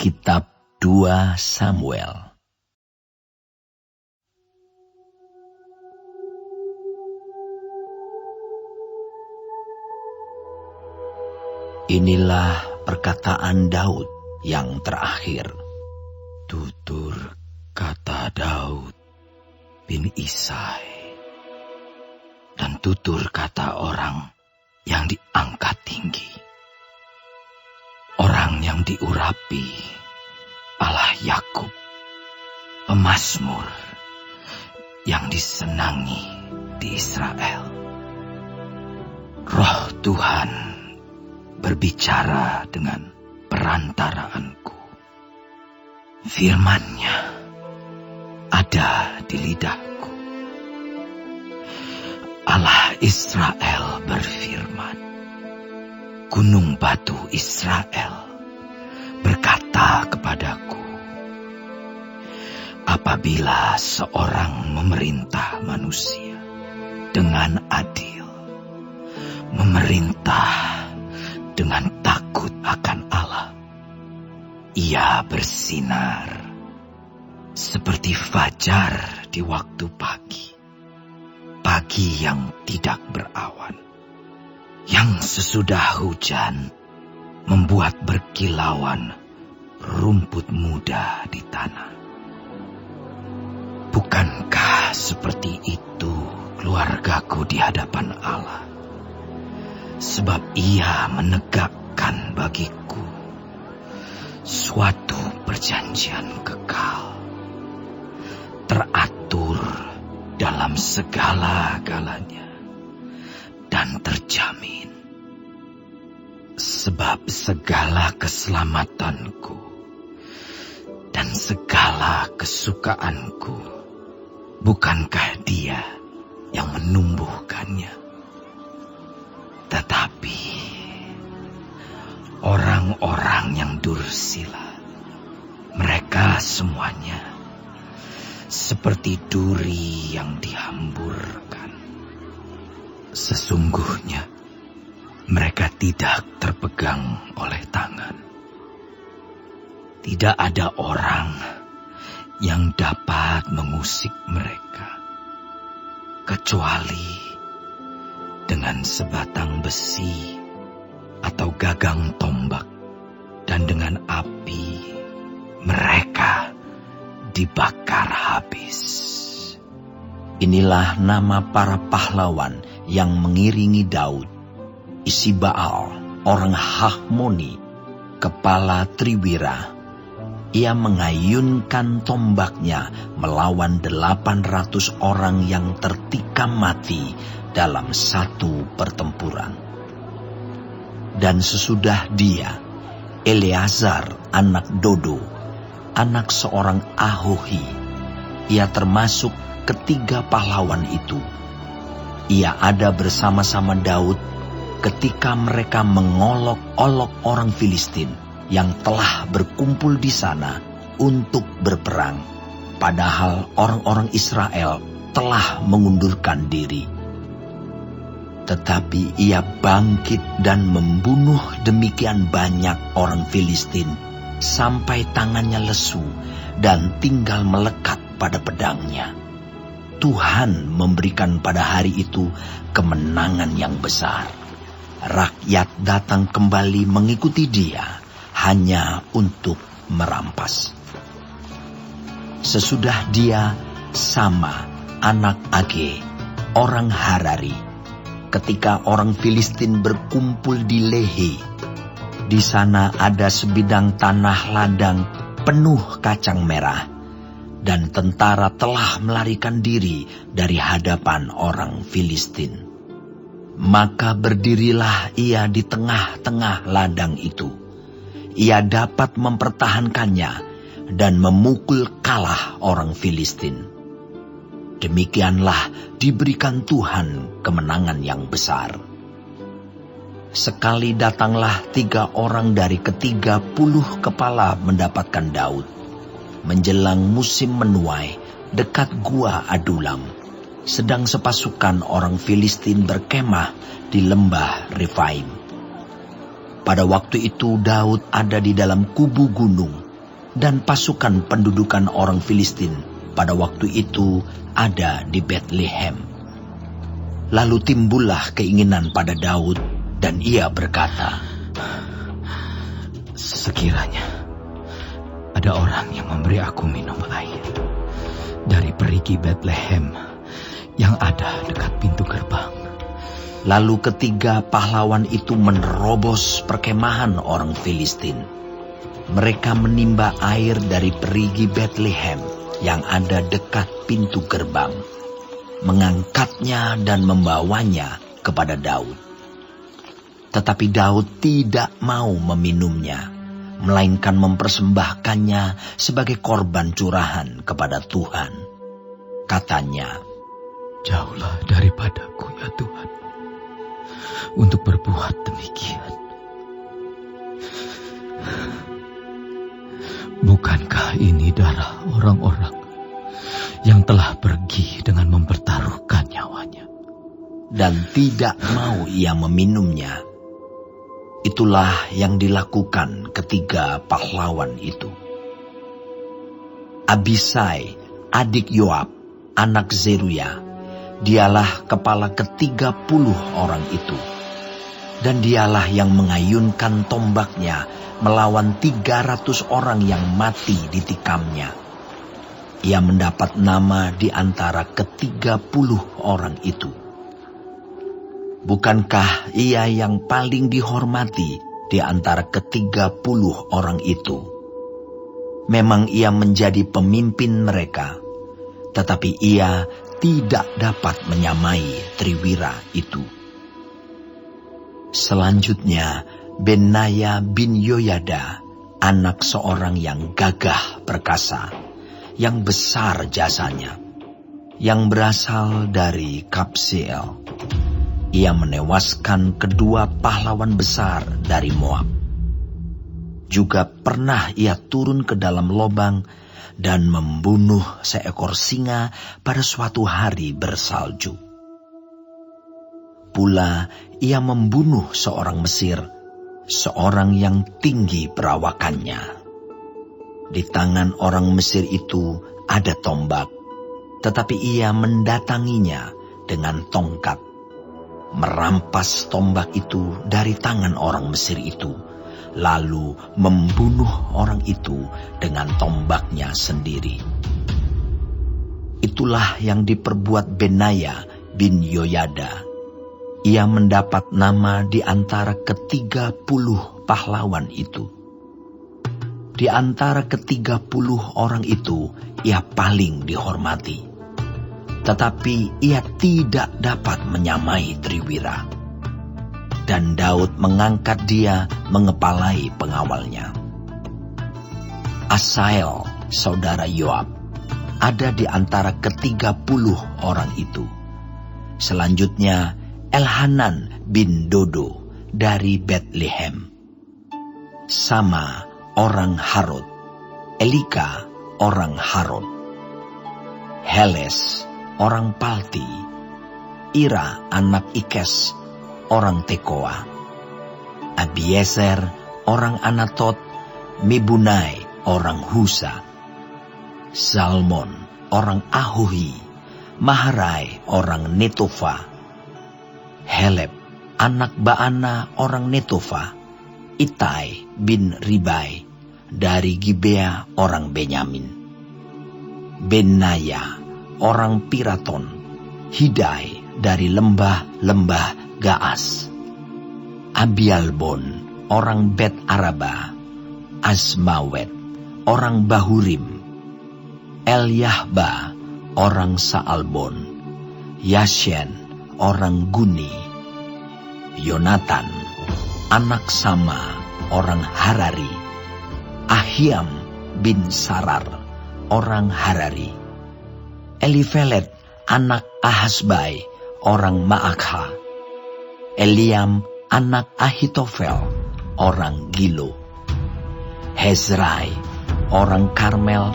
Kitab 2 Samuel. Inilah perkataan Daud yang terakhir. Tutur kata Daud bin Isai, dan tutur kata orang yang diangkat tinggi, orang yang diurapi Allah Yakub, pemazmur yang disenangi di Israel. Roh Tuhan berbicara dengan perantaraanku. Firman-Nya ada di lidahku. Allah Israel berfirman, Gunung batu Israel berkata kepadaku, apabila seorang memerintah manusia dengan adil, memerintah dengan takut akan Allah, ia bersinar seperti fajar di waktu pagi, pagi yang tidak berawan, yang sesudah hujan membuat berkilauan rumput muda di tanah. Bukankah seperti itu keluargaku di hadapan Allah? Sebab ia menegakkan bagiku suatu perjanjian kekal, teratur dalam segala-galanya dan terjamin. Sebab segala keselamatanku dan segala kesukaanku, bukankah Dia yang menumbuhkannya? Tetapi orang-orang yang dursila, mereka semuanya seperti duri yang dihamburkan. Sesungguhnya mereka tidak terpegang oleh tangan. Tidak ada orang yang dapat mengusik mereka, kecuali dengan sebatang besi atau gagang tombak, dan dengan api mereka dibakar habis. Inilah nama para pahlawan yang mengiringi Daud. Isibaal, orang Hahmoni, kepala Triwira. Ia mengayunkan tombaknya melawan 800 orang yang tertikam mati dalam satu pertempuran. Dan sesudah dia, Eleazar anak Dodo, anak seorang Ahohi. Ia termasuk ketiga pahlawan itu. Ia ada bersama-sama Daud ketika mereka mengolok-olok orang Filistin yang telah berkumpul di sana untuk berperang, padahal orang-orang Israel telah mengundurkan diri. Tetapi ia bangkit dan membunuh demikian banyak orang Filistin sampai tangannya lesu dan tinggal melekat pada pedangnya. Tuhan memberikan pada hari itu kemenangan yang besar. Rakyat datang kembali mengikuti dia hanya untuk merampas. Sesudah dia, Sama anak Age, orang Harari, ketika orang Filistin berkumpul di Lehi. Di sana ada sebidang tanah ladang penuh kacang merah, dan tentara telah melarikan diri dari hadapan orang Filistin. Maka berdirilah ia di tengah-tengah ladang itu. Ia dapat mempertahankannya dan memukul kalah orang Filistin. Demikianlah diberikan Tuhan kemenangan yang besar. Sekali datanglah 3 orang dari ke-30 kepala mendapatkan Daud, menjelang musim menuai dekat gua Adulam, sedang sepasukan orang Filistin berkemah di lembah Refaim. Pada waktu itu Daud ada di dalam kubu gunung dan pasukan pendudukan orang Filistin pada waktu itu ada di Betlehem. Lalu timbullah keinginan pada Daud, dan ia berkata, sekiranya ada orang yang memberi aku minum air dari perigi Betlehem yang ada dekat pintu gerbang. Lalu ketiga pahlawan itu menerobos perkemahan orang Filistin. Mereka menimba air dari perigi Betlehem yang ada dekat pintu gerbang, mengangkatnya dan membawanya kepada Daud. Tetapi Daud tidak mau meminumnya, melainkan mempersembahkannya sebagai korban curahan kepada Tuhan. Katanya, jauhlah daripadaku ya Tuhan, untuk berbuat demikian. Bukankah ini darah orang-orang yang telah pergi dengan mempertaruhkan nyawanya? Dan tidak mau ia meminumnya. Itulah yang dilakukan ketiga pahlawan itu. Abisai, adik Yoab, anak Zeruya, dialah kepala ke-30 orang itu. Dan dialah yang mengayunkan tombaknya melawan 300 orang yang mati ditikamnya. Ia mendapat nama di antara ke-30 orang itu. Bukankah ia yang paling dihormati di antara ke-30 orang itu? Memang ia menjadi pemimpin mereka, tetapi ia tidak dapat menyamai Triwira itu. Selanjutnya, Benaya bin Yoyada, anak seorang yang gagah perkasa, yang besar jasanya, yang berasal dari Kabseel. Ia menewaskan kedua pahlawan besar dari Moab. Juga pernah ia turun ke dalam lobang dan membunuh seekor singa pada suatu hari bersalju. Pula ia membunuh seorang Mesir, seorang yang tinggi perawakannya. Di tangan orang Mesir itu ada tombak, tetapi ia mendatanginya dengan tongkat, merampas tombak itu dari tangan orang Mesir itu, lalu membunuh orang itu dengan tombaknya sendiri. Itulah yang diperbuat Benaya bin Yoyada. Ia mendapat nama di antara ke-30 pahlawan itu. Di antara ke-30 orang itu, ia paling dihormati. Tetapi ia tidak dapat menyamai Triwira. Dan Daud mengangkat dia mengepalai pengawalnya. Asael, saudara Yoab, ada di antara ke-30 orang itu. Selanjutnya, Elhanan bin Dodo dari Betlehem. Sama orang Harod. Elika orang Harod. Heles orang Palti. Ira anak Ikes orang Tekoa. Abiezer orang Anatot. Mibunai orang Husa. Zalmon orang Ahuhi. Maharai orang Netofa. Heleb, anak Baana orang Netofa. Itai bin Ribai dari Gibea orang Benyamin. Benaya orang Piraton. Hidai dari lembah-lembah Gaas. Abialbon orang Bet Araba. Asmawet orang Bahurim. Elyahba orang Saalbon. Yashen orang Guni. Yonatan anak Sama orang Harari. Ahiam bin Sarar orang Harari. Elifelet anak Ahasbai orang Maakha. Eliam anak Ahitofel orang Gilo. Hezrai orang Karmel.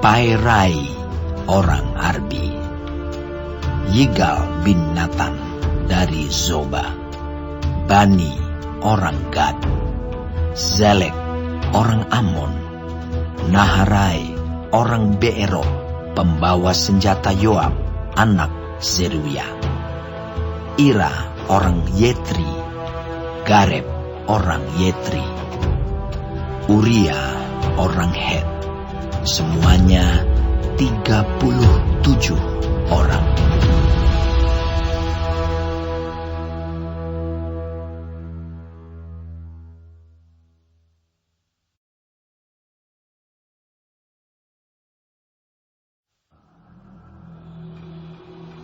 Pairai orang Arbi. Yigal bin Natan dari Zoba. Bani orang Gad. Zelek orang Ammon. Naharai, orang Beerot, pembawa senjata Yoab, anak Zeruya. Ira, orang Yetri. Gareb, orang Yetri. Uria, orang Het. Semuanya 37 orang.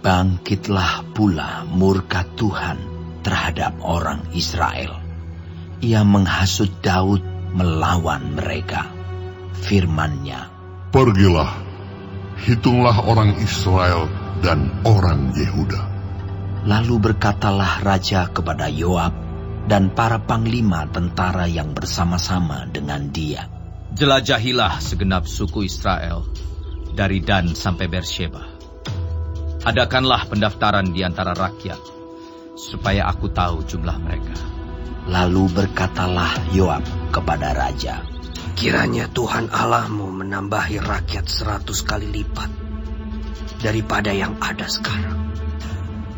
Bangkitlah pula murka Tuhan terhadap orang Israel. Ia menghasut Daud melawan mereka. Firman-Nya, "Pergilah, hitunglah orang Israel dan orang Yehuda." Lalu berkatalah raja kepada Yoab dan para panglima tentara yang bersama-sama dengan dia, "Jelajahilah segenap suku Israel, dari Dan sampai Beersheba. Adakanlah pendaftaran di antara rakyat, supaya aku tahu jumlah mereka." Lalu berkatalah Yoab kepada raja, "Kiranya Tuhan Allahmu menambahi rakyat 100 kali lipat daripada yang ada sekarang.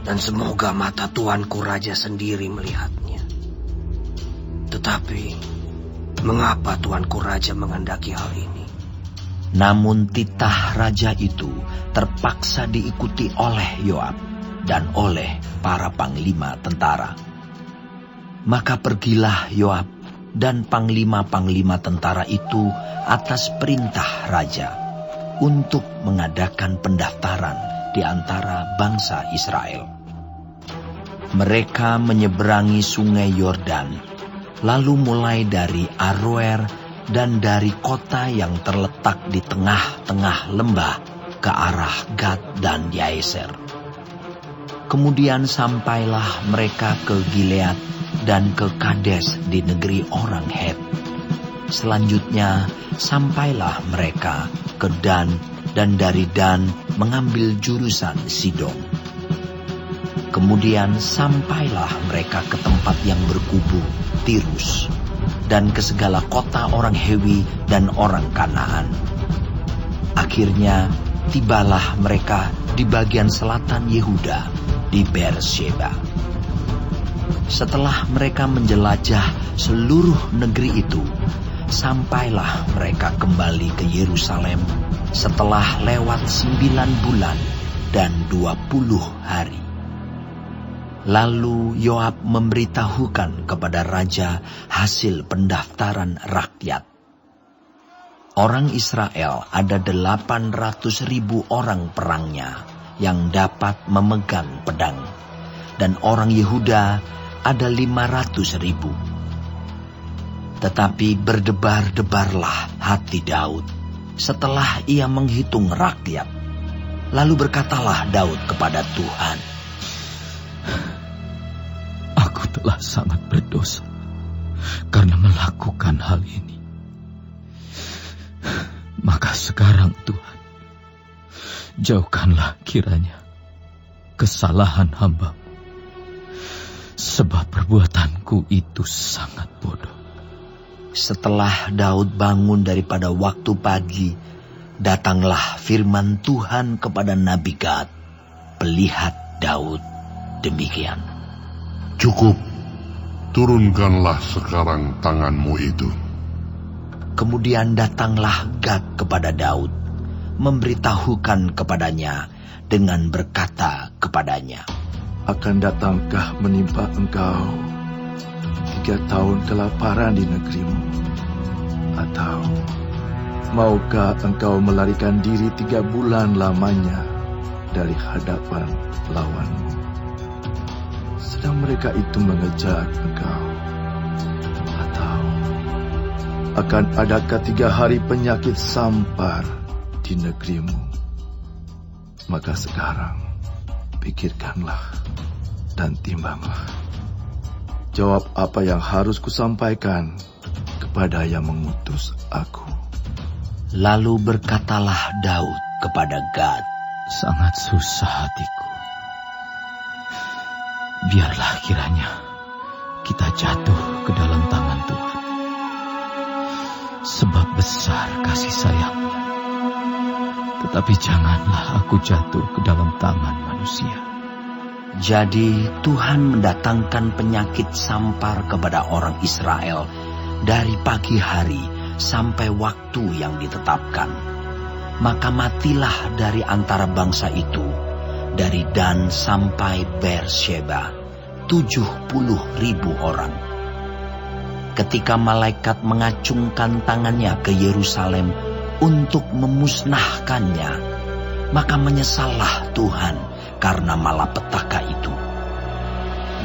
Dan semoga mata Tuanku Raja sendiri melihatnya. Tetapi, mengapa Tuanku Raja menghendaki hal ini?" Namun titah raja itu terpaksa diikuti oleh Yoab dan oleh para panglima tentara. Maka pergilah Yoab dan panglima-panglima tentara itu atas perintah raja untuk mengadakan pendaftaran di antara bangsa Israel. Mereka menyeberangi sungai Yordan, lalu mulai dari Aroer dan dari kota yang terletak di tengah-tengah lembah ke arah Gad dan Yaeser. Kemudian sampailah mereka ke Gilead dan ke Kades di negeri orang Het. Selanjutnya sampailah mereka ke Dan, dan dari Dan mengambil jurusan Sidon. Kemudian sampailah mereka ke tempat yang berkubu, Tirus, dan ke segala kota orang Hewi dan orang Kanaan. Akhirnya tibalah mereka di bagian selatan Yehuda, di Beersheba. Setelah mereka menjelajah seluruh negeri itu, sampailah mereka kembali ke Yerusalem setelah lewat 9 bulan dan 20 hari. Lalu Yoab memberitahukan kepada raja hasil pendaftaran rakyat. Orang Israel ada 800.000 orang perangnya yang dapat memegang pedang, dan orang Yehuda ada 500.000. Tetapi berdebar-debarlah hati Daud setelah ia menghitung rakyat. Lalu berkatalah Daud kepada Tuhan, "Aku telah sangat berdosa karena melakukan hal ini. Maka sekarang Tuhan, jauhkanlah kiranya kesalahan hamba-Mu, sebab perbuatanku itu sangat bodoh." Setelah Daud bangun daripada waktu pagi, datanglah firman Tuhan kepada Nabi Gad, pelihat Daud, demikian, "Cukup, turunkanlah sekarang tanganmu itu." Kemudian datanglah Gad kepada Daud, memberitahukan kepadanya dengan berkata kepadanya, "Akan datangkah menimpa engkau 3 tahun kelaparan di negerimu? Atau maukah engkau melarikan diri 3 bulan lamanya dari hadapan lawanmu, sedang mereka itu mengejar engkau? Atau akan adakah 3 hari penyakit sampar di negerimu? Maka sekarang pikirkanlah dan timbanglah. Jawab apa yang harus kusampaikan kepada yang mengutus aku." Lalu berkatalah Daud kepada Gad, "Sangat susah hatiku. Biarlah kiranya kita jatuh ke dalam tangan Tuhan, sebab besar besar kasih sayangnya. Tetapi janganlah aku jatuh ke dalam tangan manusia. Jadi Tuhan mendatangkan penyakit sampar kepada orang Israel dari pagi hari sampai waktu yang ditetapkan. Maka matilah dari antara bangsa itu, dari Dan sampai Beersheba, 70.000 orang. Ketika malaikat mengacungkan tangannya ke Yerusalem untuk memusnahkannya, maka menyesallah Tuhan karena malapetaka itu.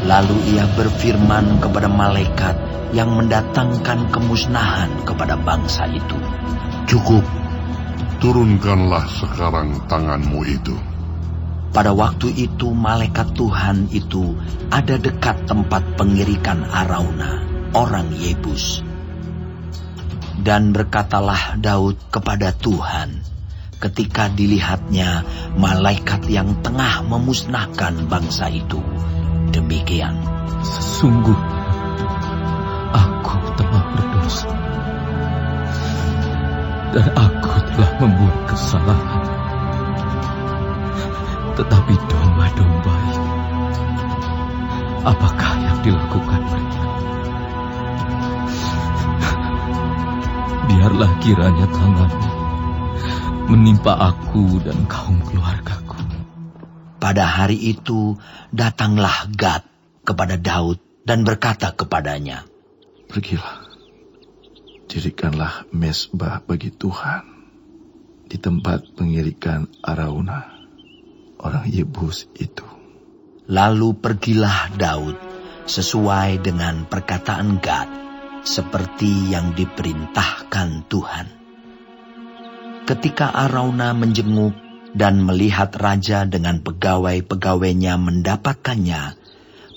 Lalu ia berfirman kepada malaikat yang mendatangkan kemusnahan kepada bangsa itu, Cukup, turunkanlah sekarang tanganmu itu. Pada waktu itu malaikat Tuhan itu ada dekat tempat pengirikan Arauna, orang Yebus. Dan berkatalah Daud kepada Tuhan, ketika dilihatnya malaikat yang tengah memusnahkan bangsa itu, demikian, Sesungguhnya aku telah berdosa, dan aku telah membuat kesalahan. Tetapi domba-domba ini, apakah yang dilakukan mereka? Biarlah kiranya tanganmu menimpa aku dan kaum keluargaku. Pada hari itu datanglah Gad kepada Daud dan berkata kepadanya, Pergilah, dirikanlah mezbah bagi Tuhan di tempat pengirikan Arauna, orang Yebus itu. Lalu pergilah Daud sesuai dengan perkataan Gad, seperti yang diperintahkan Tuhan. Ketika Arauna menjenguk dan melihat raja dengan pegawai-pegawainya mendapatkannya,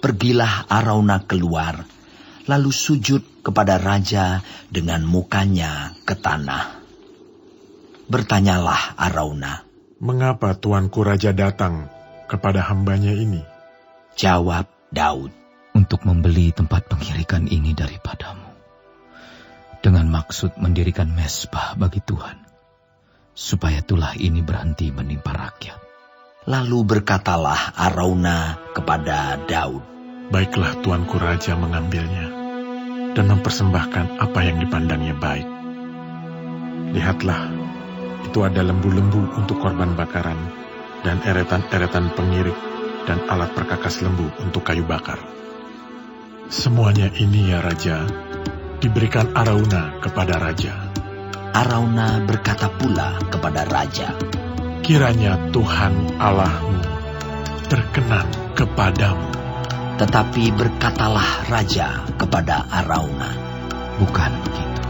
pergilah Arauna keluar, lalu sujud kepada raja dengan mukanya ke tanah. Bertanyalah Arauna, Mengapa tuanku raja datang kepada hambanya ini? Jawab Daud, Untuk membeli tempat pengirikan ini daripadamu, dengan maksud mendirikan mezbah bagi Tuhan, supaya tulah ini berhenti menimpa rakyat. Lalu berkatalah Arauna kepada Daud, Baiklah tuanku raja mengambilnya dan mempersembahkan apa yang dipandangnya baik. Lihatlah, itu ada lembu-lembu untuk korban bakaran dan eretan-eretan pengirik dan alat perkakas lembu untuk kayu bakar. Semuanya ini ya raja, diberikan Arauna kepada raja. Arauna berkata pula kepada raja, Kiranya Tuhan Allahmu berkenan kepadamu. Tetapi berkatalah raja kepada Arauna, Bukan begitu,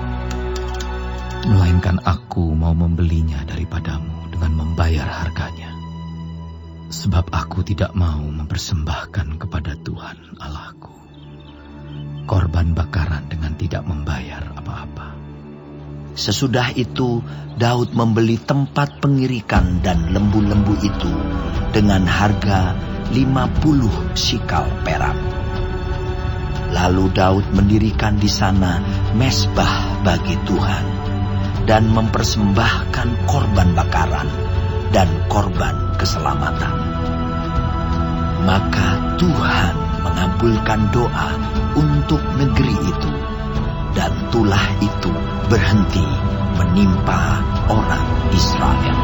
melainkan aku mau membelinya daripadamu dengan membayar harganya. Sebab aku tidak mau mempersembahkan kepada Tuhan Allahku korban bakaran dengan tidak membayar apa-apa. Sesudah itu Daud membeli tempat pengirikan dan lembu-lembu itu dengan harga 50 sikal perak. Lalu Daud mendirikan di sana mezbah bagi Tuhan dan mempersembahkan korban bakaran dan korban keselamatan. Maka Tuhan mengabulkan doa untuk negeri itu, dan tulah itu berhenti menimpa orang Israel.